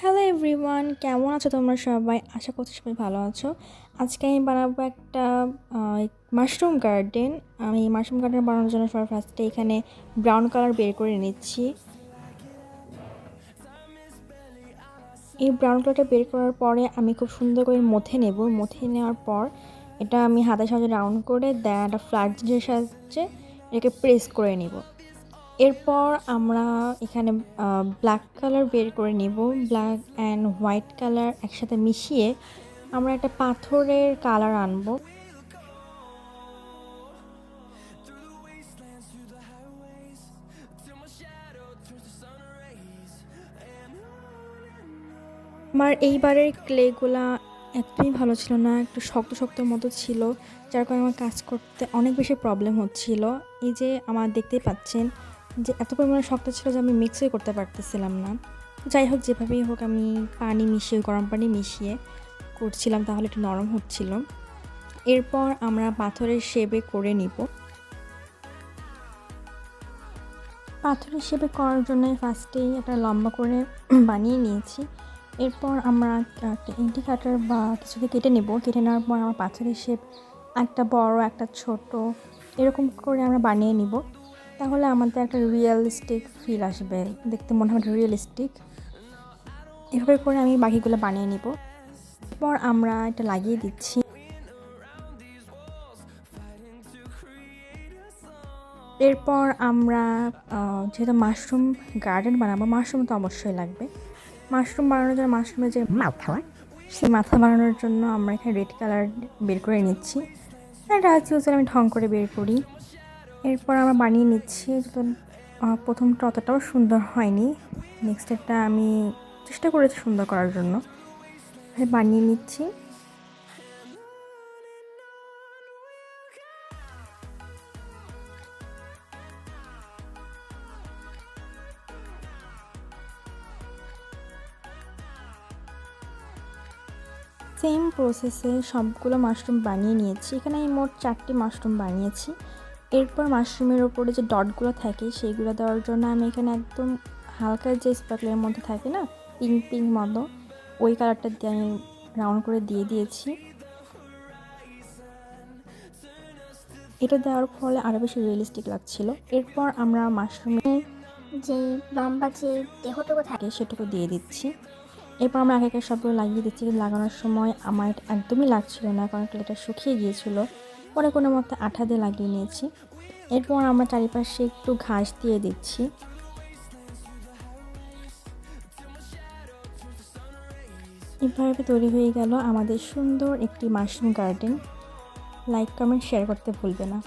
Hello everyone, কেমন আছো তোমরা সবাই? আশা করছি সবাই ভালো আছো। আজকে আমি বানাবো একটা মাশরুম গার্ডেন। আমি মাশরুম গার্ডেন বানানোর জন্য সবার ফার্স্টে এখানে ব্রাউন কালার বের করে নিচ্ছি। এই ব্রাউন কালারটা বের করার পরে আমি খুব সুন্দর করে মথে নেব। মথে নেওয়ার পর এটা আমি হাতের সাহায্যে রাউন্ড করে দেন একটা ফ্ল্যাট জিনিসের সাহায্যে এটাকে প্রেস করে নিব। এরপর আমরা এখানে ব্ল্যাক কালার বের করে নিব। ব্ল্যাক অ্যান্ড হোয়াইট কালার একসাথে মিশিয়ে আমরা একটা পাথরের কালার আনবো। আমার এইবারের ক্লেগুলা একদমই ভালো ছিল না, একটু শক্ত শক্ত মতো ছিল, যার কারণে আমার কাজ করতে অনেক বেশি প্রবলেম হচ্ছিল। এই যে আমার দেখতেই পাচ্ছেন যে এত পরিমাণে শক্ত ছিল যে আমি মিক্সই করতে পারতেছিলাম না। যাই হোক, যেভাবেই হোক আমি পানি মিশিয়ে, গরম পানি মিশিয়ে করছিলাম, তাহলে একটু নরম হচ্ছিল। এরপর আমরা পাথরের শেপে করে নিব। পাথরের শেপে করার জন্য ফার্স্টেই একটা লম্বা করে বানিয়ে নিয়েছি। এরপর আমরা একটা ইঞ্চি কাটার বা কিছুতে কেটে নেব। কেটে নেওয়ার পর আমার পাথরের শেপ একটা বড় একটা ছোট এরকম করে আমরা বানিয়ে নিব। তাহলে আমাদের একটা রিয়েলিস্টিক ফিল আসবে, দেখতে মনে হবে রিয়েলিস্টিক। এভাবে করে আমি বাকিগুলো বানিয়ে নিব। এরপর আমরা এটা লাগিয়ে দিচ্ছি। এরপর আমরা যেহেতু মাশরুম গার্ডেন বানাবো, মাশরুম তো অবশ্যই লাগবে। মাশরুম বানানোর জন্য মাশরুমের যে মাথা, সেই মাথা বানানোর জন্য আমরা এখানে রেড কালার বের করে নিচ্ছি। এটা ইউজুয়ালি আমি ঢং করে বের করি। এরপর আমরা বানিয়ে নিচ্ছি। প্রথমটা অতটাও সুন্দর হয়নি, নেক্সটটা আমি চেষ্টা করেছি সুন্দর করার জন্য, বানিয়ে নিচ্ছি। সেম প্রসেসে সবগুলো মাশরুম বানিয়ে নিয়েছি। এখানে আমি মোট 4টি মাশরুম বানিয়েছি। এরপর মাশরুমের ওপরে যে ডটগুলো থাকে সেইগুলো দেওয়ার জন্য আমি এখানে একদম হালকা যে স্পার্কলের মধ্যে থাকে না, পিঙ্ক পিঙ্ক মতো, ওই কালারটা দিয়ে আমি রাউন্ড করে দিয়ে দিয়েছি। এটা দেওয়ার ফলে আরও বেশি রিয়েলিস্টিক লাগছিল। এরপর আমরা মাশরুমের যে লম্বা যে দেহটুকু থাকে সেটুকু দিয়ে দিচ্ছি। এরপর আমরা একে একে সবগুলো লাগিয়ে দিচ্ছি। লাগানোর সময় আমার এটা একদমই লাগছিল না, কারণ এটা শুকিয়ে গিয়েছিল। পরে কোনো মতে আঠা দিয়ে লাগিয়ে নিয়েছি। এরপর আমরা চারিপাশে একটু ঘাস দিয়ে দিচ্ছি। এভাবে তৈরি হয়ে গেল আমাদের সুন্দর একটি mushroom garden. Like, comment, share করতে ভুলবে না।